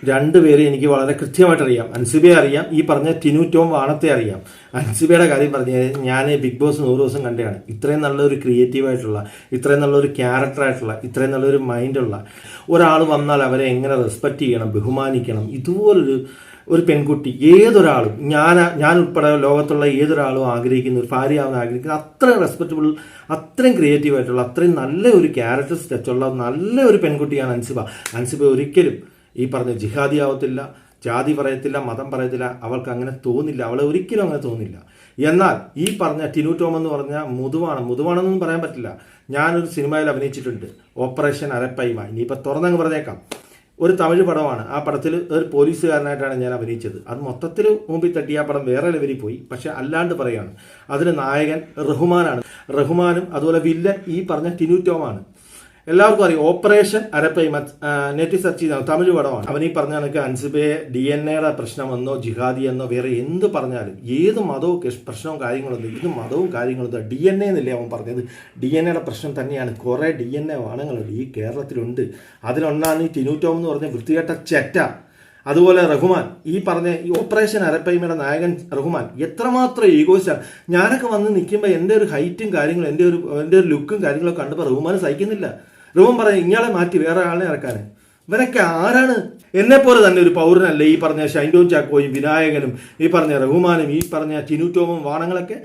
രണ്ടുപേരെ എനിക്ക് വളരെ കൃത്യമായിട്ട് അറിയാം. അൻസിബയെ അറിയാം, ഈ പറഞ്ഞ ടിനു ടോം വാണത്തെ അറിയാം. അൻസിബയുടെ കാര്യം പറഞ്ഞ് ഞാൻ ബിഗ് ബോസ് 100 ദിവസം കണ്ടതാണ്. ഇത്രയും നല്ലൊരു ക്രിയേറ്റീവായിട്ടുള്ള, ഇത്രയും നല്ലൊരു ക്യാരക്ടറായിട്ടുള്ള, ഇത്രയും നല്ലൊരു മൈൻഡുള്ള ഒരാൾ വന്നാൽ അവരെ എങ്ങനെ റെസ്പെക്റ്റ് ചെയ്യണം, ബഹുമാനിക്കണം, ഇതുപോലൊരു പെൺകുട്ടി ഏതൊരാളും, ഞാൻ ഉൾപ്പെടെ ലോകത്തുള്ള ഏതൊരാളും ആഗ്രഹിക്കുന്ന, ഒരു ഭാര്യയാവാൻ ആഗ്രഹിക്കുന്ന അത്രയും റെസ്പെക്റ്റബിൾ, അത്രയും ക്രിയേറ്റീവായിട്ടുള്ള, അത്രയും നല്ല ഒരു ക്യാരക്ടർ ടച്ചുള്ള നല്ല ഒരു പെൺകുട്ടിയാണ് അൻസിബ. അൻസിബ ഒരിക്കലും ഈ പറഞ്ഞ ജിഹാദി ആവത്തില്ല, ജാതി പറയത്തില്ല, മതം പറയത്തില്ല. അവൾക്ക് അങ്ങനെ തോന്നില്ല, അവളെ ഒരിക്കലും അങ്ങനെ തോന്നില്ല. എന്നാൽ ഈ പറഞ്ഞ ടിനു ടോം എന്ന് പറഞ്ഞ മുതുവാണെന്നൊന്നും പറയാൻ പറ്റില്ല. ഞാനൊരു സിനിമയിൽ അഭിനയിച്ചിട്ടുണ്ട്, ഓപ്പറേഷൻ അരപ്പൈമ. ഇനിയിപ്പോൾ തുറന്നങ്ങ് പറഞ്ഞേക്കാം, ഒരു തമിഴ് പടമാണ്. ആ പടത്തിൽ ഒരു പോലീസുകാരനായിട്ടാണ് ഞാൻ അഭിനയിച്ചത്. അത് മൊത്തത്തിൽ മുമ്പിൽ തട്ടി ആ പടം വേറെ ലെവലിൽ പോയി. പക്ഷെ അല്ലാണ്ട് പറയുകയാണ്, അതിന് നായകൻ റഹ്മാനാണ്. റഹ്മാനും അതുപോലെ വില്ലൻ ഈ പറഞ്ഞ ടിനു ടോമാണ്. എല്ലാവർക്കും അറിയാം, ഓപ്പറേഷൻ അരപ്പൈമ. നെറ്റ് സെർച്ച് ചെയ്താണ്, തമിഴ് പടമാണ്. അവൻ ഈ പറഞ്ഞ കണക്ക് അൻസിബയെ DNA പ്രശ്നമെന്നോ ജിഹാദി എന്നോ വേറെ എന്ത് പറഞ്ഞാലും, ഏത് മതവും പ്രശ്നവും കാര്യങ്ങളൊന്നും, ഇത് മതവും കാര്യങ്ങളൊന്നും DNA എന്നല്ലേ അവൻ പറഞ്ഞത്. DNA പ്രശ്നം തന്നെയാണ്. കുറേ DNA വാണങ്ങളുണ്ട് ഈ കേരളത്തിലുണ്ട്. അതിലൊന്നാണ് ഈ ടിനു ടോം എന്ന് പറഞ്ഞ വൃത്തികെട്ട ചെറ്റ. അതുപോലെ റഹ്മാൻ, ഈ പറഞ്ഞ ഈ ഓപ്പറേഷൻ അരപ്പൈമയുടെ നായകൻ റഹ്മാൻ എത്രമാത്രം ഈഗോയിസ്റ്റാണ്. ഞാനൊക്കെ വന്ന് നിൽക്കുമ്പോൾ എൻ്റെ ഒരു ഹൈറ്റും കാര്യങ്ങളും, എൻ്റെ ഒരു ലുക്കും കാര്യങ്ങളൊക്കെ കണ്ടപ്പോൾ റഹ്മാൻ സഹിക്കുന്നില്ല. റഹ്മാൻ പറയും, ഇയാളെ മാറ്റി വേറെ ആളെ ഇറക്കാൻ. ഇവരൊക്കെ ആരാണ്? എന്നെപ്പോലെ തന്നെ ഒരു പൗരനല്ലേ ഈ പറഞ്ഞ ഷൈൻഡോൺ ചാക്കോയും വിനായകനും ഈ പറഞ്ഞ റഹ്മാനും ഈ പറഞ്ഞ ടിനു ടോമും വാണങ്ങളൊക്കെ?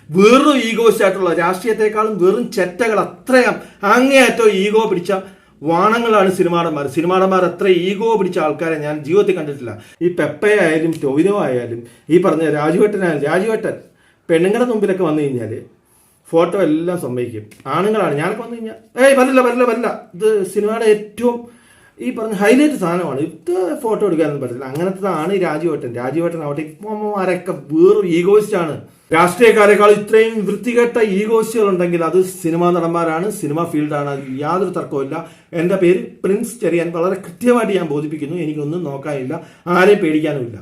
വെറും ഈഗോയിസ്റ്റ് ആയിട്ടുള്ള, രാഷ്ട്രീയത്തെക്കാളും വെറും ചെറ്റകൾ, അത്രയും അങ്ങേയറ്റം ഈഗോ പിടിച്ച വാണങ്ങളാണ് സിനിമാടന്മാർ. അത്ര ഈഗോ പിടിച്ച ആൾക്കാരെ ഞാൻ ജീവിതത്തിൽ കണ്ടിട്ടില്ല. ഈ പെപ്പയായാലും ടൊവിനോ ആയാലും ഈ പറഞ്ഞ രാജുവേട്ടൻ പെണ്ണുങ്ങളുടെ മുമ്പിലൊക്കെ വന്നു കഴിഞ്ഞാൽ ഫോട്ടോ എല്ലാം സമ്മതിക്കും. ആണുങ്ങളാണ്. ഞാനൊക്കെ വന്നു കഴിഞ്ഞാൽ വരില്ല, ഇത് സിനിമയുടെ ഏറ്റവും ഈ പറഞ്ഞ ഹൈലൈറ്റ് സാധനമാണ്, ഇത് ഫോട്ടോ എടുക്കാനൊന്നും പറ്റില്ല. അങ്ങനത്തതാണ് ഈ രാജുവേട്ടൻ ആവട്ടെ. ഇപ്പമാരൊക്കെ വേറൊരു ഈഗോയിസ്റ്റ് ആണ്. രാഷ്ട്രീയക്കാരെക്കാൾ ഇത്രയും വൃത്തികെട്ട ഈഗോയിസ്റ്റുകൾ ഉണ്ടെങ്കിൽ അത് സിനിമാ നടന്മാരാണ്, സിനിമ ഫീൽഡാണ്. അത് യാതൊരു തർക്കവുമില്ല. എൻ്റെ പേര് പ്രിൻസ് ചെറിയാൻ. വളരെ കൃത്യമായിട്ട് ഞാൻ ബോധിപ്പിക്കുന്നു. എനിക്കൊന്നും നോക്കാനില്ല, ആരെയും പേടിക്കാനുമില്ല.